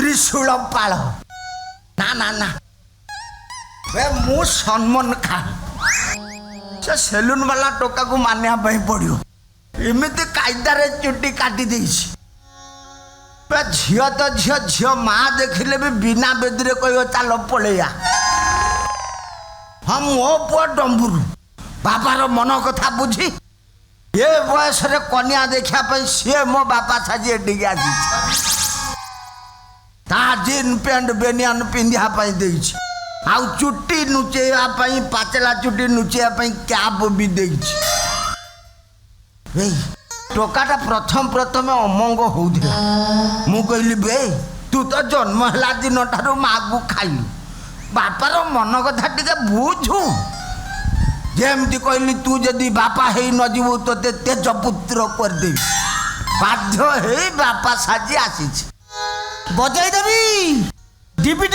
त्रिशूल पाल ना ना ना वे मु सनमन खा से सेलून वाला टोका को मानिया पड़ो एमती कायदार चुट्टी काटी देसी झील तो झील झील माँ देखिले भी बिना बेदी कह चल पलैया हाँ मो पुआ डंबुरु बापार मन कथा बुझी ये बयस कन्या देखापी सी मो बापा साजी एटिक आसी जीन पैंट बेनियान पिंधापी देछि आउ चुट्टी नुचेवाई पाचेला चुट्टी नुचेवाई कैप भी देछि टोकाटा प्रथम प्रथम अमंग होउथिला मु कहली बे तू तो जन्म हला दिन ठारू माँ को खाइलु बापार मन कथा टिके बुझु जेमती कहली तू जदि बापा हे न जीवु तोते तेजपुत्र करदेवी बाध्य हे बापा साजी आसी बजाई देवी डिपी